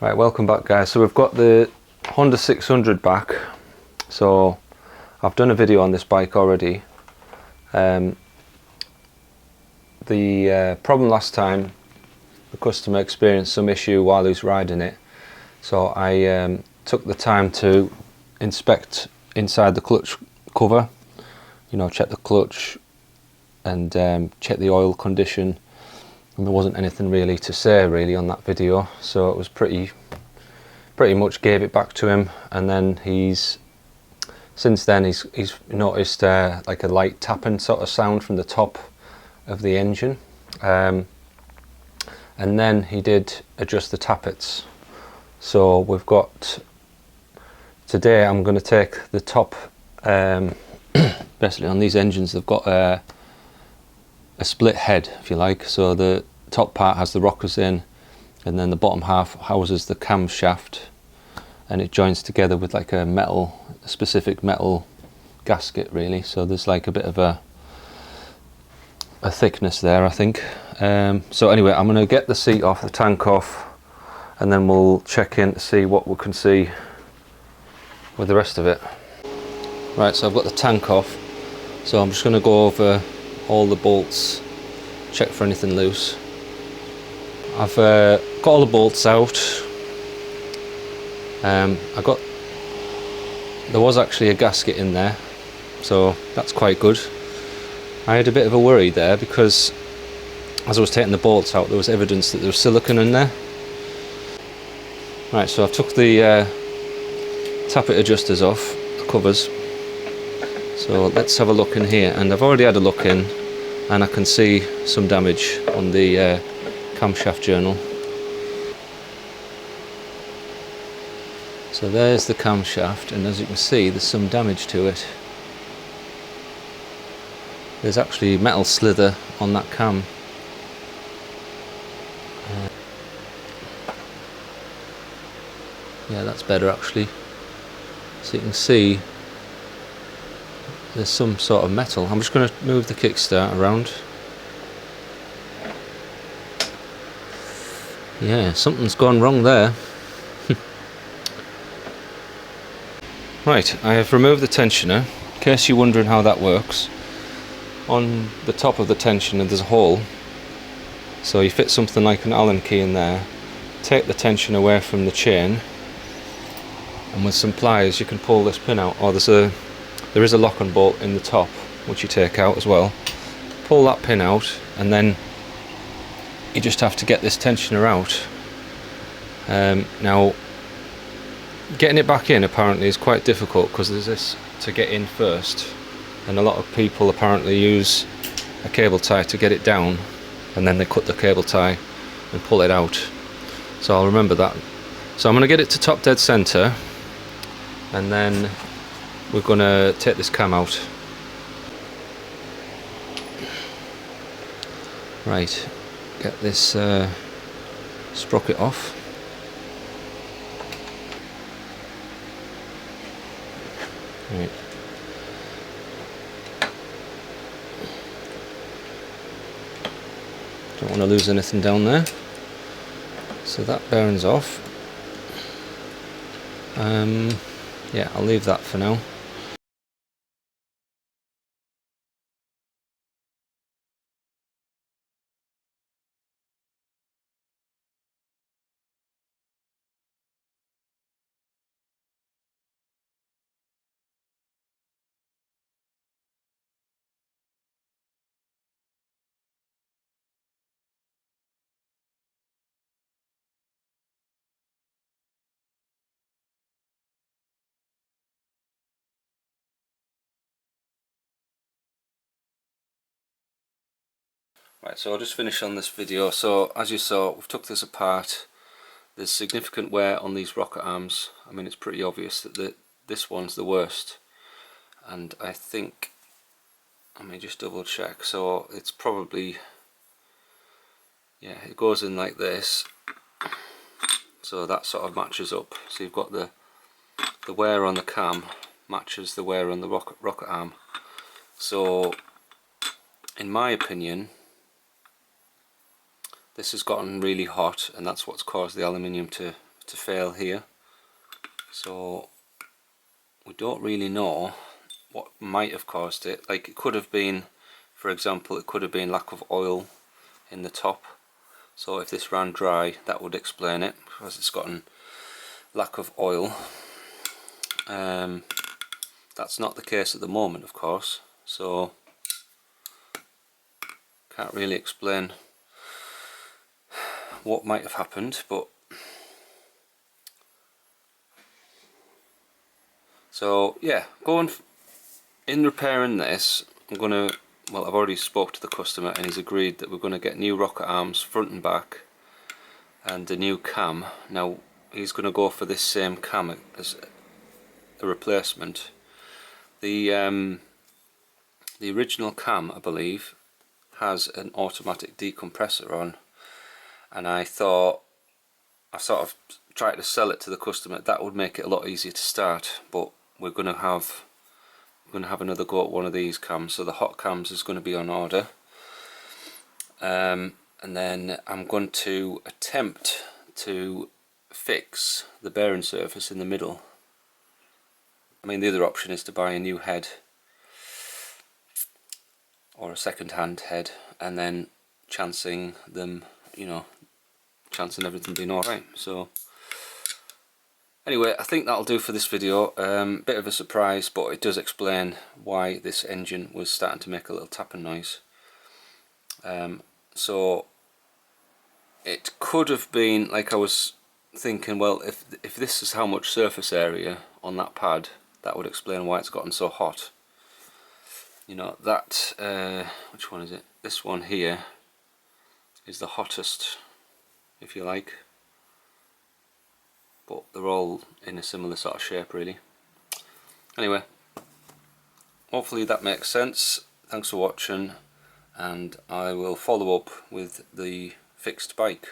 Right, welcome back guys. So we've got the Honda 600 back. So I've done a video on this bike already. The problem last time, the customer experienced some issue while he was riding it. So I took the time to inspect inside the clutch cover, you know, check the clutch and check the oil condition. And there wasn't anything really to say really on that video, so it was pretty much gave it back to him. And then since then he's noticed like a light tapping sort of sound from the top of the engine, and then he did adjust the tappets. So we've got today, I'm going to take the top, basically on these engines they've got a split head, if you like. So the top part has the rockers in, and then the bottom half houses the camshaft, and it joins together with like a specific metal gasket really. So there's like a bit of a thickness there, I think. So anyway, I'm going to get the seat off, the tank off, and then we'll check in to see what we can see with the rest of it. Right, so I've got the tank off, so I'm just going to go over all the bolts, check for anything loose. I've got all the bolts out. There was actually a gasket in there, so that's quite good. I had a bit of a worry there because as I was taking the bolts out there was evidence that there was silicone in there. Right, so I've took the tappet adjusters off, the covers. So let's have a look in here, and I've already had a look in and I can see some damage on the camshaft journal. So there's the camshaft, and as you can see there's some damage to it. There's actually metal slither on that cam. Yeah, that's better actually. So you can see there's some sort of metal. I'm just going to move the kickstart around. Yeah, something's gone wrong there. Right, I have removed the tensioner. In case you're wondering how that works, on the top of the tensioner there's a hole. So you fit something like an Allen key in there, take the tension away from the chain, and with some pliers you can pull this pin out. Or there is a lock and bolt in the top which you take out as well. Pull that pin out, and then you just have to get this tensioner out. Now getting it back in apparently is quite difficult because there's this to get in first, and a lot of people apparently use a cable tie to get it down, and then they cut the cable tie and pull it out. So I'll remember that. So I'm going to get it to top dead center, and then we're going to take this cam out. Right, get this sprocket off. Right. Don't want to lose anything down there. So that bearing's off. Yeah, I'll leave that for now. Right, so I'll just finish on this video. So as you saw, we've took this apart. There's significant wear on these rocker arms. I mean, it's pretty obvious that this one's the worst. And I think, let me just double check. So it's probably, yeah, it goes in like this. So that sort of matches up. So you've got the wear on the cam matches the wear on the rocker arm. So in my opinion, this has gotten really hot, and that's what's caused the aluminium to to fail here, so we don't really know what might have caused it. Like, it could have been, for example, it could have been lack of oil in the top. So if this ran dry, that would explain it, because it's gotten lack of oil. That's not the case at the moment, of course, so can't really explain what might have happened. But so yeah, in repairing this, I'm gonna, well, I've already spoke to the customer and he's agreed that we're going to get new rocker arms front and back and a new cam. Now he's going to go for this same cam as a replacement. The original cam, I believe, has an automatic decompressor on, and I thought, I sort of tried to sell it to the customer, that would make it a lot easier to start, but we're going to have another go at one of these cams. So the hot cams is going to be on order, and then I'm going to attempt to fix the bearing surface in the middle. I mean, the other option is to buy a new head or a second-hand head, and then chancing them, you know, chancing everything being alright. So anyway, I think that'll do for this video. Bit of a surprise, but it does explain why this engine was starting to make a little tapping noise. So it could have been, like, I was thinking, well, if this is how much surface area on that pad, that would explain why it's gotten so hot. You know, that, which one is it? This one here is the hottest, if you like, but they're all in a similar sort of shape, really. Anyway, hopefully that makes sense. Thanks for watching, and I will follow up with the fixed bike.